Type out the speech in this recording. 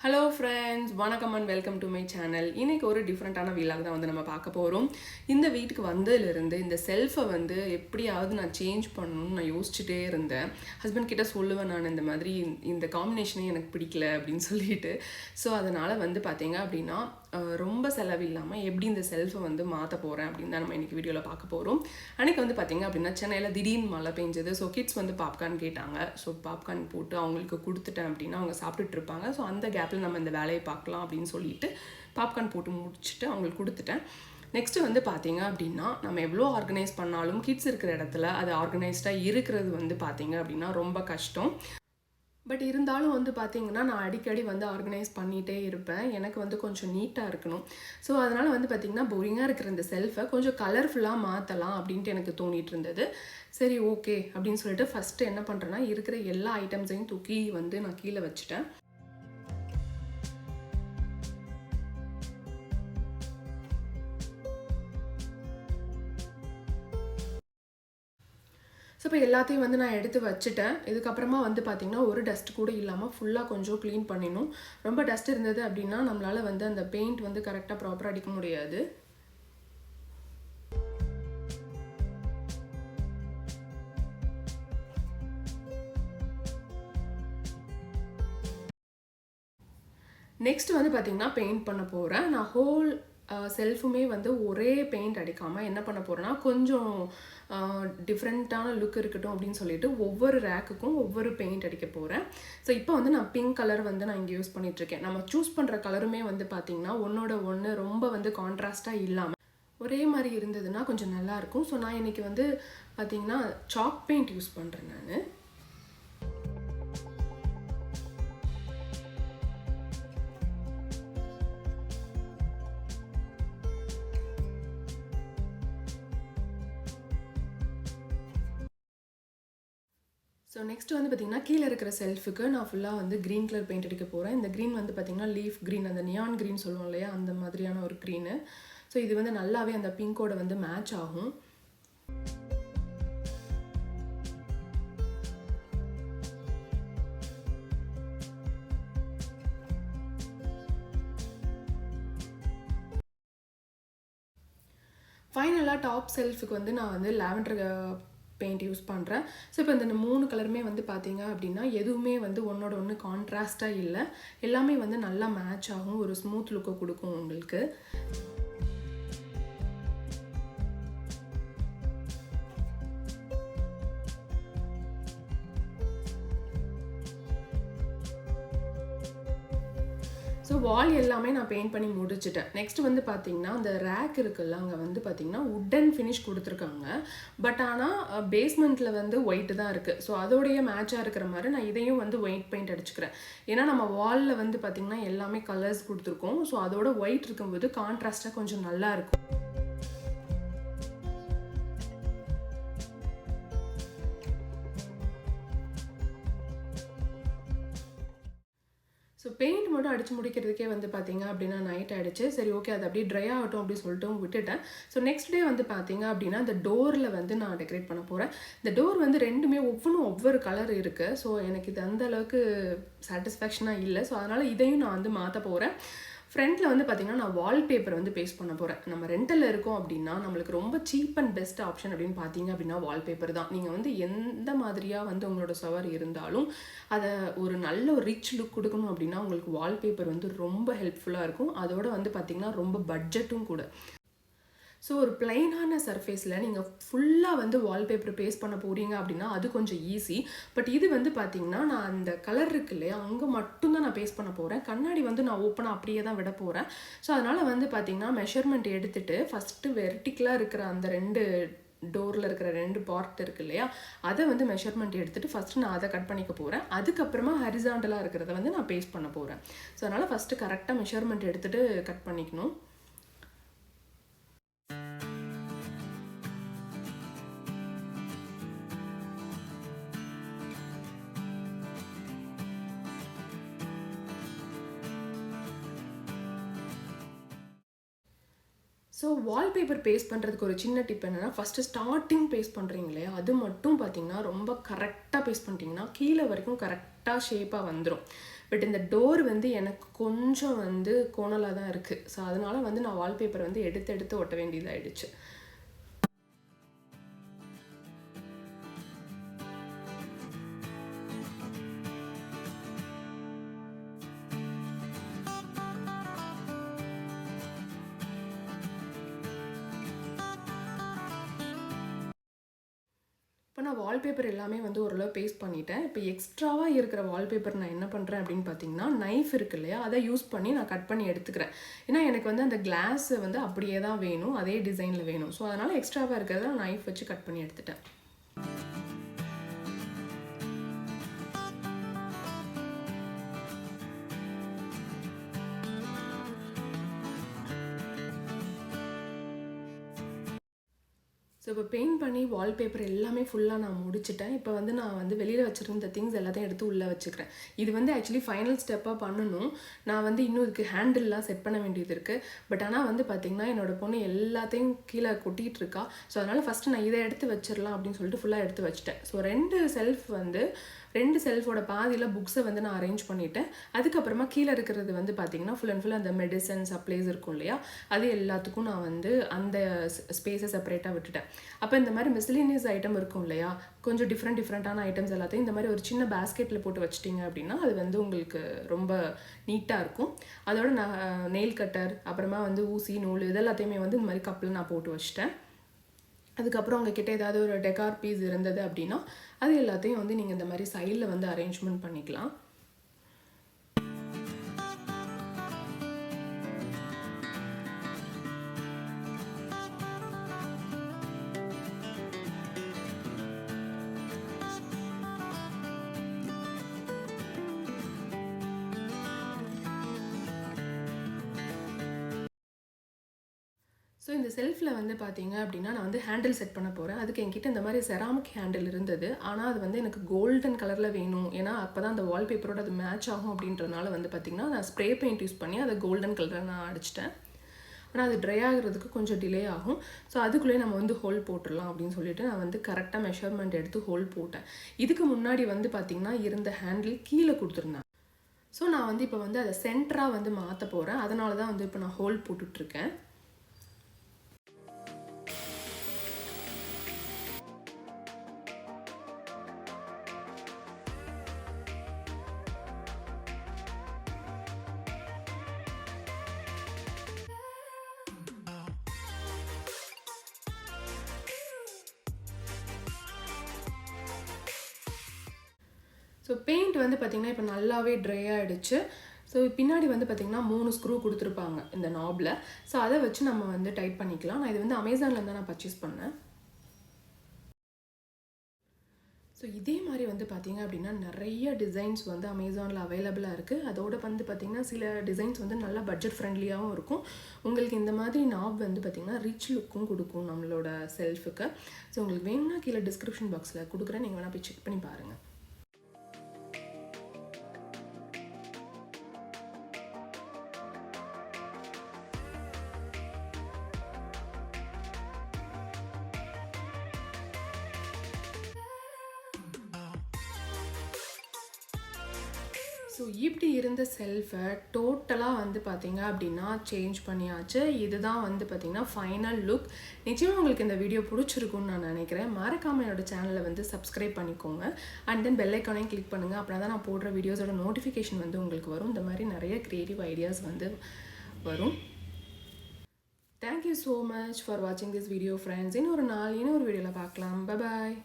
Hello friends, வணக்கம் and welcome to my channel. இன்றைக்கி ஒரு டிஃப்ரெண்ட்டான வீலாக தான் வந்து நம்ம பார்க்க போகிறோம். இந்த வீட்டுக்கு வந்ததுலேருந்து இந்த செல்ஃபை வந்து எப்படியாவது நான் சேஞ்ச் பண்ணணும்னு நான் யோசிச்சுட்டே இருந்தேன். ஹஸ்பண்ட் கிட்ட சொல்லுவேன், நான் இந்த மாதிரி இந்த காம்பினேஷனே எனக்கு பிடிக்கல அப்படின்னு சொல்லிட்டு. ஸோ அதனால் வந்து பார்த்தீங்க அப்படின்னா ரொம்ப செலவில்லாமல் எப்படி இந்த செல்ஃபை வந்து மாற்ற போகிறேன் அப்படின்னு தான் நம்ம இன்றைக்கி வீடியோவில் பார்க்க போகிறோம். அன்றைக்கி வந்து பார்த்திங்க அப்படின்னா சென்னையில் திடீர்னு மழை பெஞ்சது. ஸோ கிட்ஸ் வந்து பாப்கார்ன் கேட்டாங்க. ஸோ பாப்கார்ன் போட்டு அவங்களுக்கு கொடுத்துட்டேன் அப்படின்னா அவங்க சாப்பிட்டுட்டு இருப்பாங்க. ஸோ அந்த கேப்பில் நம்ம இந்த வேலையை பார்க்கலாம் அப்படின்னு சொல்லிட்டு பாப்கார்ன் போட்டு முடிச்சுட்டு அவங்களுக்கு கொடுத்துட்டேன். நெக்ஸ்ட்டு வந்து பார்த்தீங்க அப்படின்னா நம்ம எவ்வளோ ஆர்கனைஸ் பண்ணாலும் கிட்ஸ் இருக்கிற இடத்துல அது ஆர்கனைஸ்டாக இருக்கிறது வந்து பார்த்தீங்க அப்படின்னா ரொம்ப கஷ்டம். பட் இருந்தாலும் வந்து பார்த்திங்கன்னா நான் அடிக்கடி வந்து ஆர்கனைஸ் பண்ணிகிட்டே இருப்பேன். எனக்கு வந்து கொஞ்சம் நீட்டாக இருக்கணும். ஸோ அதனால் வந்து பார்த்திங்கன்னா போரிங்காக இருக்கிற இந்த செல்ஃபை கொஞ்சம் கலர்ஃபுல்லாக மாற்றலாம் அப்படின்ட்டு எனக்கு தோணிட்டு இருந்தது. சரி, ஓகே அப்படின்னு சொல்லிட்டு ஃபஸ்ட்டு என்ன பண்ணுறேன்னா இருக்கிற எல்லா ஐட்டம்ஸையும் தூக்கி வந்து நான் கீழே வச்சுட்டேன். ஸோ இப்போ எல்லாத்தையும் வந்து நான் எடுத்து வச்சுட்டேன். இதுக்கப்புறமா வந்து பார்த்திங்கன்னா ஒரு டஸ்ட் கூட இல்லாமல் ஃபுல்லாக கொஞ்சம் க்ளீன் பண்ணிடணும். ரொம்ப டஸ்ட் இருந்தது அப்படின்னா நம்மளால் வந்து அந்த பெயிண்ட் வந்து கரெக்டாக ப்ராப்பராக அடிக்க முடியாது. நெக்ஸ்ட் வந்து பார்த்திங்கன்னா பெயிண்ட் பண்ண போகிறேன். நான் ஹோல் செல்ஃபுமே வந்து ஒரே பெயிண்ட் அடிக்காமல் என்ன பண்ண போகிறேன்னா கொஞ்சம் டிஃப்ரெண்ட்டான லுக் இருக்கட்டும் அப்படின்னு சொல்லிட்டு ஒவ்வொரு ரேக்குக்கும் ஒவ்வொரு பெயிண்ட் அடிக்க போகிறேன். ஸோ இப்போ வந்து நான் பிங்க் கலர் வந்து நான் இங்கே யூஸ் பண்ணிகிட்ருக்கேன். நம்ம சூஸ் பண்ணுற கலருமே வந்து பார்த்திங்கன்னா ஒன்றோட ஒன்று ரொம்ப வந்து கான்ட்ராஸ்ட்டாக இல்லாமல் ஒரே மாதிரி இருந்ததுன்னா கொஞ்சம் நல்லாயிருக்கும். ஸோ நான் இன்றைக்கி வந்து பார்த்திங்கன்னா சாக் பெயிண்ட் யூஸ் பண்ணுறேன் நான். ஸோ நெக்ஸ்ட் வந்து பார்த்திங்கன்னா கீழே இருக்கிற செல்ஃபுக்கு நான் ஃபுல்லாக வந்து க்ரீன் கலர் பெயிண்ட் அடிக்க போகிறேன். இந்த க்ரீன் வந்து பார்த்திங்கன்னா லீஃப் க்ரீன், அந்த நியான் க்ரீன் சொல்லுவோம் இல்லையா, அந்த மாதிரியான ஒரு க்ரீனு. ஸோ இது வந்து நல்லாவே அந்த பிங்கோட வந்து மேட்ச் ஆகும். ஃபைனலாக டாப் செல்ஃபுக்கு வந்து நான் வந்து லாவெண்டர் பெயிண்ட் யூஸ் பண்ணுறேன். ஸோ இப்போ இந்த 3 கலருமே வந்து பார்த்தீங்க அப்படின்னா எதுவுமே வந்து ஒன்றோட ஒன்று கான்ட்ராஸ்ட்டாக இல்லை. எல்லாமே வந்து நல்லா மேட்ச் ஆகும், ஒரு ஸ்மூத் லுக்கை கொடுக்கும் உங்களுக்கு. ஸோ வால் எல்லாமே நான் பெயிண்ட் பண்ணி முடிச்சிட்டேன். நெக்ஸ்ட் வந்து பார்த்திங்கன்னா அந்த ரேக் இருக்குல்ல, அங்கே வந்து பார்த்திங்கன்னா உட்டன் ஃபினிஷ் கொடுத்துருக்காங்க. பட் ஆனால் பேஸ்மெண்ட்டில் வந்து ஒயிட்டு தான் இருக்குது. ஸோ அதோடைய மேட்சாக இருக்கிற மாதிரி நான் இதையும் வந்து ஒயிட் பெயிண்ட் அடிச்சுக்கிறேன். ஏன்னா நம்ம வாலில் வந்து பார்த்திங்கன்னா எல்லாமே கலர்ஸ் கொடுத்துருக்கோம். ஸோ அதோட ஒயிட் இருக்கும்போது கான்ட்ராஸ்ட்டாக கொஞ்சம் நல்லாயிருக்கும். ஸோ பெயிண்ட் மட்டும் அடித்து முடிக்கிறதுக்கே வந்து பார்த்திங்க அப்படின்னா நைட் ஆகிடுச்சு. சரி, ஓகே, அது அப்படியே ட்ரை ஆகட்டும் அப்படின்னு சொல்லிட்டு விட்டுட்டேன். ஸோ நெக்ஸ்ட் டே வந்து பார்த்திங்க அப்படின்னா இந்த டோரில் வந்து நான் டெக்கரேட் பண்ண போகிறேன். இந்த டோர் வந்து ரெண்டுமே ஒவ்வொரு கலர் இருக்குது. ஸோ எனக்கு இது அந்த அளவுக்கு சாட்டிஸ்ஃபேக்ஷனாக இல்லை. ஸோ அதனால் இதையும் நான் வந்து மாற்ற போகிறேன். ஃப்ரண்ட்டில் வந்து பார்த்திங்கன்னா நான் வால்பேப்பர் வந்து பேஸ்ட் பண்ண போகிறேன். நம்ம ரெண்டலில் இருக்கோம் அப்படின்னா நம்மளுக்கு ரொம்ப சீப் அண்ட் பெஸ்ட் ஆப்ஷன் அப்படின்னு பார்த்தீங்க அப்படின்னா வால்பேப்பர் தான். நீங்கள் வந்து எந்த மாதிரியாக வந்து உங்களோட சவர் இருந்தாலும் அதை ஒரு நல்ல ஒரு ரிச் லுக் கொடுக்கணும் அப்படின்னா உங்களுக்கு வால்பேப்பர் வந்து ரொம்ப ஹெல்ப்ஃபுல்லாக இருக்கும். அதோட வந்து பார்த்திங்கன்னா ரொம்ப பட்ஜெட்டும் கூட. ஸோ ஒரு பிளைனான சர்ஃபேஸில் நீங்கள் ஃபுல்லாக வந்து வால்பேப்பர் பேஸ்ட் பண்ண போகிறீங்க அப்படின்னா அது கொஞ்சம் ஈஸி. பட் இது வந்து பார்த்திங்கன்னா நான் அந்த கலர் இருக்கு இல்லையா, அங்கே மட்டும்தான் நான் பேஸ்ட் பண்ண போகிறேன். கண்ணாடி வந்து நான் ஓப்பனாக அப்படியே தான் விட போகிறேன். ஸோ அதனால் வந்து பார்த்திங்கன்னா மெஷர்மெண்ட் எடுத்துகிட்டு ஃபஸ்ட்டு வெர்டிக்கலாக இருக்கிற அந்த 2 டோரில் இருக்கிற 2 பார்ட் இருக்குது இல்லையா, அதை வந்து மெஷர்மெண்ட் எடுத்துகிட்டு ஃபஸ்ட்டு நான் அதை கட் பண்ணிக்க போகிறேன். அதுக்கப்புறமா ஹரிசாண்டலாக இருக்கிறத வந்து நான் பேஸ்ட் பண்ண போகிறேன். ஸோ அதனால் ஃபஸ்ட்டு கரெக்டாக மெஷர்மெண்ட் எடுத்துகிட்டு கட் பண்ணிக்கணும். ஸோ வால்பேப்பர் பேஸ்ட் பண்ணுறதுக்கு ஒரு சின்ன டிப் என்னென்னா, ஃபஸ்ட்டு ஸ்டார்டிங் பேஸ்ட் பண்ணுறீங்க இல்லையா, அது மட்டும் பார்த்திங்கன்னா ரொம்ப கரெக்டாக பேஸ்ட் பண்ணிட்டீங்கன்னா கீழே வரைக்கும் கரெக்டாக ஷேப்பாக வந்துடும். பட் இந்த டோர் வந்து எனக்கு கொஞ்சம் வந்து கோணலாக தான் இருக்குது. ஸோ அதனால வந்து நான் வால்பேப்பர் வந்து எடுத்து ஒட்ட வேண்டியதாகிடுச்சு. இப்போ நான் வால்பேப்பர் எல்லாமே வந்து ஓரளவு பேஸ்ட் பண்ணிட்டேன். இப்போ எக்ஸ்ட்ராவாக இருக்கிற வால்பேப்பர் நான் என்ன பண்ணுறேன் அப்படின்னு பார்த்தீங்கன்னா, நைஃப் இருக்கு இல்லையா, அதை யூஸ் பண்ணி நான் கட் பண்ணி எடுத்துக்கிறேன். ஏன்னா எனக்கு வந்து அந்த கிளாஸ் வந்து அப்படியே தான் வேணும், அதே டிசைனில் வேணும். ஸோ அதனால் எக்ஸ்ட்ராவாக இருக்கிறத நான் நைஃப் வச்சு கட் பண்ணி எடுத்துட்டேன். ஸோ இப்போ பெயிண்ட் பண்ணி வால்பேப்பர் எல்லாமே ஃபுல்லாக நான் முடிச்சிட்டேன். இப்போ வந்து நான் வந்து வெளியில் வச்சுருந்த திங்ஸ் எல்லாத்தையும் எடுத்து உள்ளே வச்சுக்கிறேன். இது வந்து ஆக்சுவலி ஃபைனல் ஸ்டெப்பாக பண்ணணும். நான் வந்து இன்னும் இதுக்கு ஹேண்டில்லாம் செட் பண்ண வேண்டியது இருக்குது. பட் ஆனால் வந்து பார்த்திங்கன்னா என்னோடய பொண்ணு எல்லாத்தையும் கீழே கொட்டிகிட்டு இருக்கா. ஸோ அதனால் ஃபஸ்ட்டு நான் இதை எடுத்து வச்சிடலாம் அப்படின்னு சொல்லிட்டு ஃபுல்லாக எடுத்து வச்சுட்டேன். ஸோ 2 செல்ஃபோட பாதியில் புக்ஸை வந்து நான் அரேஞ்ச் பண்ணிவிட்டேன். அதுக்கப்புறமா கீழே இருக்கிறது வந்து பார்த்திங்கன்னா ஃபுல் அண்ட் ஃபுல் அந்த மெடிசன் சப்ளைஸ் இருக்கும் இல்லையா, அது எல்லாத்துக்கும் நான் வந்து அந்த ஸ்பேஸை செப்பரேட்டாக விட்டுட்டேன். அப்போ இந்த மாதிரி மிஸ்லினியஸ் ஐட்டம் இருக்கும் இல்லையா, கொஞ்சம் டிஃப்ரெண்ட்டான ஐட்டம்ஸ் எல்லாத்தையும் இந்த மாதிரி ஒரு சின்ன பேஸ்கெட்டில் போட்டு வச்சிட்டிங்க அப்படின்னா அது வந்து உங்களுக்கு ரொம்ப நீட்டாக இருக்கும். அதோட நான் நெயில் கட்டர், அப்புறமா வந்து ஊசி, நூல் இதெல்லாத்தையுமே வந்து இந்த மாதிரி கப்பில் நான் போட்டு வச்சிட்டேன். அதுக்கப்புறம் உங்ககிட்ட ஏதாவது ஒரு டெக்கார் பீஸ் இருந்தது அப்படின்னா அது எல்லாத்தையும் வந்து நீங்கள் இந்த மாதிரி சைடில் வந்து அரேஞ்ச்மெண்ட் பண்ணிக்கலாம். ஸோ இந்த செல்ஃபில் வந்து பார்த்தீங்க அப்படின்னா நான் வந்து ஹேண்டில் செட் பண்ண போகிறேன். அதுக்கு என்கிட்ட இந்த மாதிரி செராமிக் ஹேண்டில் இருந்தது. ஆனால் அது வந்து எனக்கு கோல்டன் கலரில் வேணும், ஏன்னா அப்போ தான் அந்த வால்பேப்பரோட அது மேட்ச் ஆகும் அப்படின்றதுனால வந்து பார்த்திங்கன்னா நான் ஸ்ப்ரே பெயிண்ட் யூஸ் பண்ணி அதை கோல்டன் கலரில் நான் அடிச்சிட்டேன். ஆனால் அது ட்ரை ஆகிறதுக்கு கொஞ்சம் டிலே ஆகும். ஸோ அதுக்குள்ளேயே நம்ம வந்து ஹோல் போட்டுடலாம் அப்படின்னு சொல்லிட்டு நான் வந்து கரெக்டாக மெஷர்மெண்ட் எடுத்து ஹோல் போட்டேன். இதுக்கு முன்னாடி வந்து பார்த்திங்கன்னா இருந்த ஹேண்டில் கீழே கொடுத்துருந்தேன். ஸோ நான் வந்து இப்போ வந்து அதை சென்டராக வந்து மாற்ற போகிறேன். அதனால தான் வந்து இப்போ நான் ஹோல் போட்டுட்ருக்கேன். ஸோ பெயிண்ட் வந்து பார்த்திங்கன்னா இப்போ நல்லாவே ட்ரை ஆகிடுச்சு. ஸோ பின்னாடி வந்து பார்த்திங்கன்னா 3 ஸ்க்ரூ கொடுத்துருப்பாங்க இந்த நாபில். ஸோ அதை வச்சு நம்ம வந்து டைட் பண்ணிக்கலாம். நான் இது வந்து அமேசானில் தான் நான் பர்ச்சேஸ் பண்ணேன். ஸோ இதே மாதிரி வந்து பார்த்திங்க அப்படின்னா நிறைய டிசைன்ஸ் வந்து அமேசானில் அவைலபிளாக இருக்குது. அதோடு வந்து பார்த்திங்கன்னா சில டிசைன்ஸ் வந்து நல்லா பட்ஜெட் ஃப்ரெண்ட்லியாகவும் இருக்கும். உங்களுக்கு இந்த மாதிரி நாப் வந்து பார்த்திங்கன்னா ரிச் லுக்கும் கொடுக்கும் நம்மளோட செல்ஃபுக்கு. ஸோ உங்களுக்கு வேணும்னா கீழே டிஸ்கிரிப்ஷன் பாக்ஸில் கொடுக்குறேன், நீங்கள் வேணால் போய் செக் பண்ணி பாருங்கள். ஸோ இப்படி இருந்த செல்ஃபை டோட்டலாக வந்து பார்த்திங்க அப்படின்னா சேஞ்ச் பண்ணியாச்சு. இதுதான் வந்து பார்த்திங்கன்னா ஃபைனல் லுக். நிச்சயமாக உங்களுக்கு இந்த வீடியோ பிடிச்சிருக்குன்னு நான் நினைக்கிறேன். மறக்காமல் என்னோடய சேனலை வந்து சப்ஸ்கிரைப் பண்ணிக்கோங்க. அண்ட் தென் பெல் ஐக்கானையும் கிளிக் பண்ணுங்கள். அப்படின்னா தான் நான் போடுற வீடியோஸோட நோட்டிஃபிகேஷன் வந்து உங்களுக்கு வரும். இந்த மாதிரி நிறைய க்ரியேட்டிவ் ஐடியாஸ் வந்து வரும். தேங்க்யூ ஸோ மச் ஃபார் வாட்சிங் திஸ் வீடியோ ஃப்ரெண்ட்ஸ். இன்னொரு வீடியோவில் பார்க்கலாம். Bye bye.